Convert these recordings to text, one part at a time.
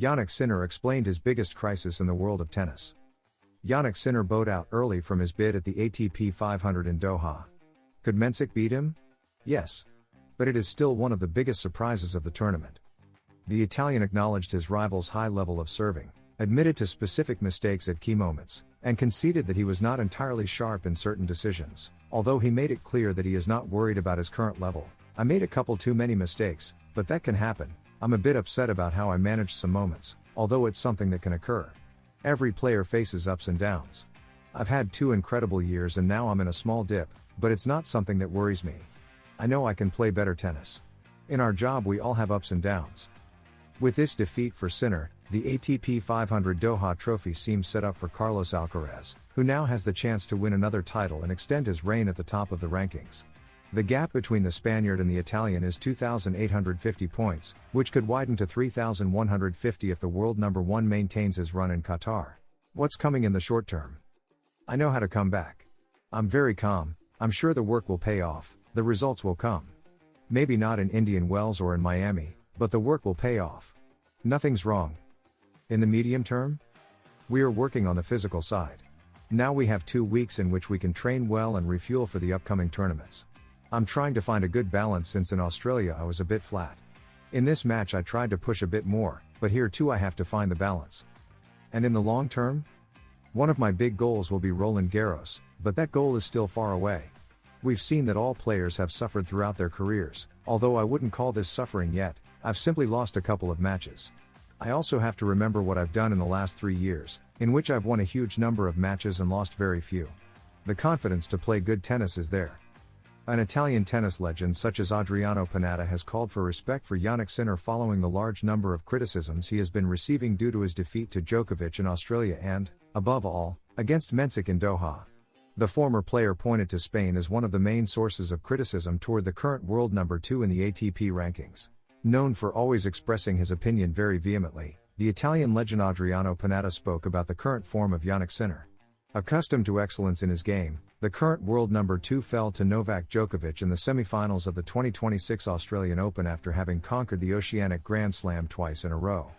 Jannik Sinner explained his biggest crisis in the world of tennis. Jannik Sinner bowed out early from his bid at the ATP 500 in Doha. Could Mensik beat him? Yes. But it is still one of the biggest surprises of the tournament. The Italian acknowledged his rival's high level of serving, admitted to specific mistakes at key moments, and conceded that he was not entirely sharp in certain decisions, although he made it clear that he is not worried about his current level. I made a couple too many mistakes, but that can happen. I'm a bit upset about how I managed some moments, although it's something that can occur. Every player faces ups and downs. I've had 2 incredible years and now I'm in a small dip, but it's not something that worries me. I know I can play better tennis. In our job we all have ups and downs. With this defeat for Sinner, the ATP 500 Doha trophy seems set up for Carlos Alcaraz, who now has the chance to win another title and extend his reign at the top of the rankings. The gap between the Spaniard and the Italian is 2,850 points, which could widen to 3,150 if the world number 1 maintains his run in Qatar. What's coming in the short term? I know how to come back. I'm very calm, I'm sure the work will pay off, the results will come. Maybe not in Indian Wells or in Miami, but the work will pay off. Nothing's wrong. In the medium term? We are working on the physical side. Now we have 2 weeks in which we can train well and refuel for the upcoming tournaments. I'm trying to find a good balance since in Australia I was a bit flat. In this match I tried to push a bit more, but here too I have to find the balance. And in the long term? One of my big goals will be Roland Garros, but that goal is still far away. We've seen that all players have suffered throughout their careers, although I wouldn't call this suffering yet, I've simply lost a couple of matches. I also have to remember what I've done in the last 3 years, in which I've won a huge number of matches and lost very few. The confidence to play good tennis is there. An Italian tennis legend such as Adriano Panatta has called for respect for Jannik Sinner following the large number of criticisms he has been receiving due to his defeat to Djokovic in Australia and, above all, against Mensik in Doha. The former player pointed to Spain as one of the main sources of criticism toward the current world number 2 in the ATP rankings. Known for always expressing his opinion very vehemently, the Italian legend Adriano Panatta spoke about the current form of Jannik Sinner. Accustomed to excellence in his game, the current world number 2 fell to Novak Djokovic in the semi-finals of the 2026 Australian Open after having conquered the Oceanic Grand Slam twice in a row.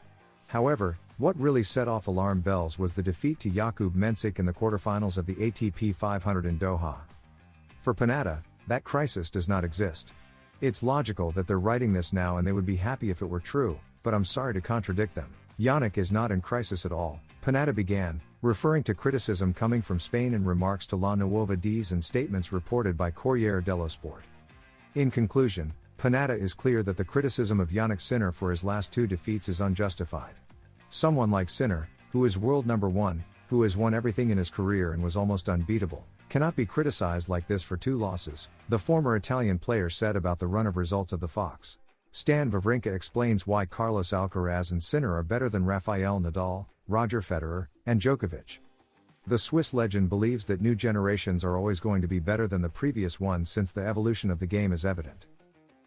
However, what really set off alarm bells was the defeat to Jakub Mensik in the quarterfinals of the ATP 500 in Doha. For Panatta, that crisis does not exist. It's logical that they're writing this now and they would be happy if it were true, but I'm sorry to contradict them. Jannik is not in crisis at all, Panatta began, referring to criticism coming from Spain in remarks to La Nuova D's and statements reported by Corriere dello Sport. In conclusion, Panatta is clear that the criticism of Jannik Sinner for his last 2 defeats is unjustified. Someone like Sinner, who is world number 1, who has won everything in his career and was almost unbeatable, cannot be criticized like this for 2 losses, the former Italian player said about the run of results of the Fox. Stan Wawrinka explains why Carlos Alcaraz and Sinner are better than Rafael Nadal, Roger Federer, and Djokovic. The Swiss legend believes that new generations are always going to be better than the previous ones since the evolution of the game is evident.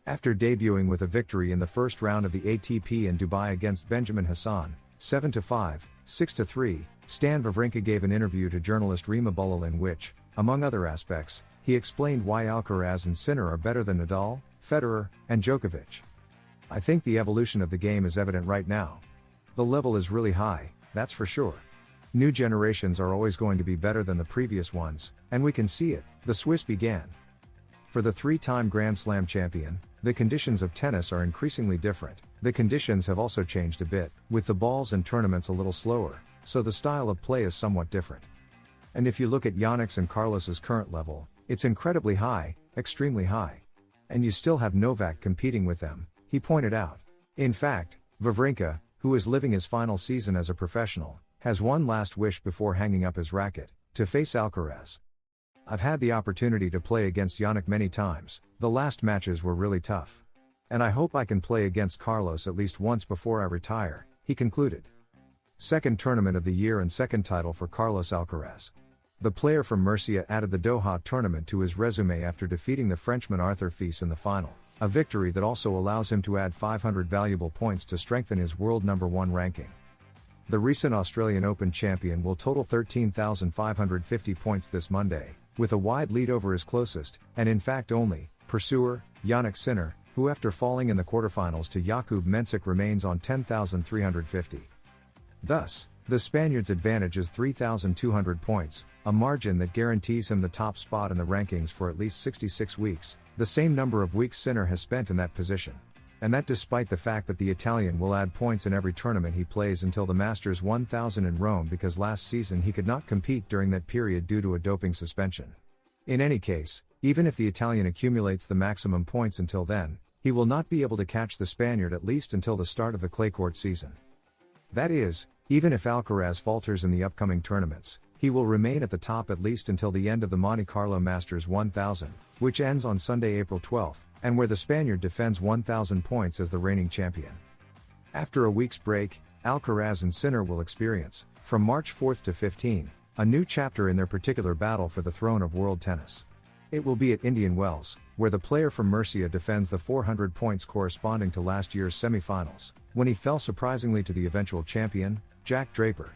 After debuting with a victory in the first round of the ATP in Dubai against Benjamin Hassan, 7-5, 6-3, Stan Wawrinka gave an interview to journalist Rima Bullal in which, among other aspects, he explained why Alcaraz and Sinner are better than Nadal, Federer, and Djokovic. I think the evolution of the game is evident right now. The level is really high, that's for sure. New generations are always going to be better than the previous ones, and we can see it, the Swiss began. For the 3-time Grand Slam champion, the conditions of tennis are increasingly different. The conditions have also changed a bit, with the balls and tournaments a little slower, so the style of play is somewhat different. And if you look at Jannik's and Carlos's current level, it's incredibly high, extremely high. And you still have Novak competing with them, he pointed out. In fact, Wawrinka, who is living his final season as a professional, has one last wish before hanging up his racket, to face Alcaraz. I've had the opportunity to play against Jannik many times, the last matches were really tough. And I hope I can play against Carlos at least once before I retire, he concluded. Second tournament of the year and second title for Carlos Alcaraz. The player from Murcia added the Doha tournament to his resume after defeating the Frenchman Arthur Fils in the final, a victory that also allows him to add 500 valuable points to strengthen his world number 1 ranking. The recent Australian Open champion will total 13,550 points this Monday, with a wide lead over his closest, and in fact only, pursuer, Jannik Sinner, who after falling in the quarterfinals to Jakub Mensik remains on 10,350. Thus, the Spaniard's advantage is 3,200 points, a margin that guarantees him the top spot in the rankings for at least 66 weeks, the same number of weeks Sinner has spent in that position. And that despite the fact that the Italian will add points in every tournament he plays until the Masters 1000 in Rome, because last season he could not compete during that period due to a doping suspension. In any case, even if the Italian accumulates the maximum points until then, he will not be able to catch the Spaniard at least until the start of the clay court season. That is, even if Alcaraz falters in the upcoming tournaments, he will remain at the top at least until the end of the Monte Carlo Masters 1000, which ends on Sunday, April 12, and where the Spaniard defends 1,000 points as the reigning champion. After a week's break, Alcaraz and Sinner will experience, from March 4 to 15, a new chapter in their particular battle for the throne of world tennis. It will be at Indian Wells, where the player from Murcia defends the 400 points corresponding to last year's semi-finals, when he fell surprisingly to the eventual champion, Jack Draper.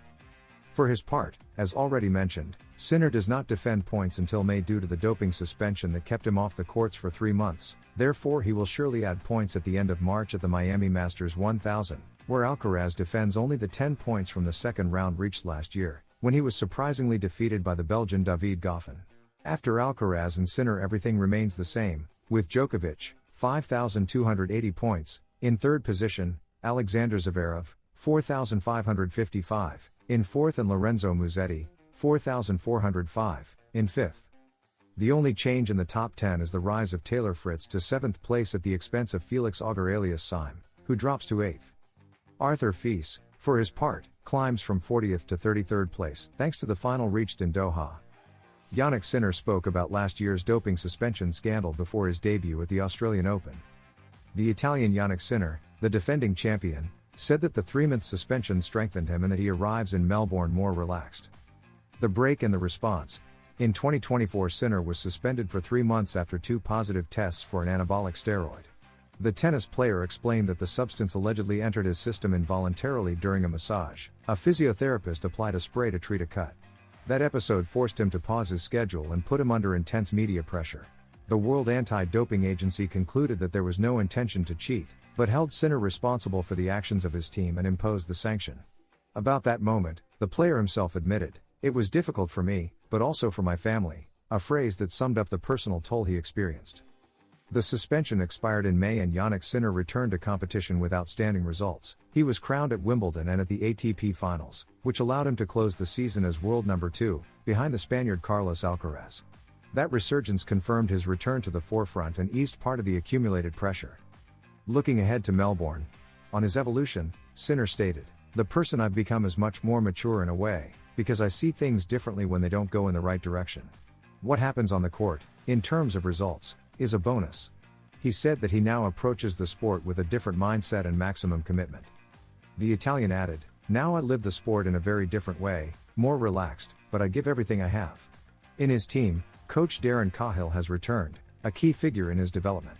For his part, as already mentioned, Sinner does not defend points until May due to the doping suspension that kept him off the courts for 3 months, therefore he will surely add points at the end of March at the Miami Masters 1000, where Alcaraz defends only the 10 points from the second round reached last year, when he was surprisingly defeated by the Belgian David Goffin. After Alcaraz and Sinner everything remains the same, with Djokovic, 5,280 points, in third position, Alexander Zverev, 4,555, in fourth and Lorenzo Musetti, 4,405, in fifth. The only change in the top 10 is the rise of Taylor Fritz to 7th place at the expense of Felix Auger alias Syme, who drops to 8th. Arthur Fils, for his part, climbs from 40th to 33rd place, thanks to the final reached in Doha. Jannik Sinner spoke about last year's doping suspension scandal before his debut at the Australian Open. The Italian Jannik Sinner, the defending champion, said that the 3-month suspension strengthened him and that he arrives in Melbourne more relaxed. The break and the response. In 2024, Sinner was suspended for 3 months after 2 positive tests for an anabolic steroid. The tennis player explained that the substance allegedly entered his system involuntarily during a massage. A physiotherapist applied a spray to treat a cut. That episode forced him to pause his schedule and put him under intense media pressure. The World Anti-Doping Agency concluded that there was no intention to cheat, but held Sinner responsible for the actions of his team and imposed the sanction. About that moment, the player himself admitted, "It was difficult for me, but also for my family," a phrase that summed up the personal toll he experienced. The suspension expired in May and Jannik Sinner returned to competition with outstanding results. He was crowned at Wimbledon and at the ATP Finals, which allowed him to close the season as world number 2, behind the Spaniard Carlos Alcaraz. That resurgence confirmed his return to the forefront and eased part of the accumulated pressure. Looking ahead to Melbourne, on his evolution, Sinner stated, "The person I've become is much more mature in a way, because I see things differently when they don't go in the right direction. What happens on the court, in terms of results, is a bonus." He said that he now approaches the sport with a different mindset and maximum commitment. The Italian added, "Now I live the sport in a very different way, more relaxed, but I give everything I have." In his team, coach Darren Cahill has returned, a key figure in his development.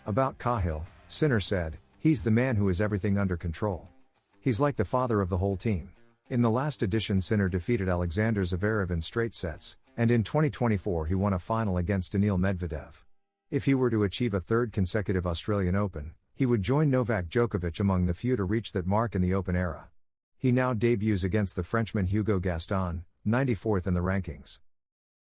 About Cahill, Sinner said, "He's the man who has everything under control. He's like the father of the whole team." In the last edition, Sinner defeated Alexander Zverev in straight sets, and in 2024 he won a final against Daniil Medvedev. If he were to achieve a third consecutive Australian Open, he would join Novak Djokovic among the few to reach that mark in the Open era. He now debuts against the Frenchman Hugo Gaston, 94th in the rankings.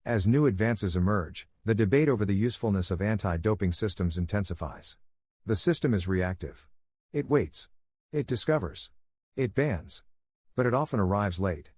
As new advances emerge, the debate over the usefulness of anti-doping systems intensifies. The system is reactive. It waits. It discovers. It bans. But it often arrives late.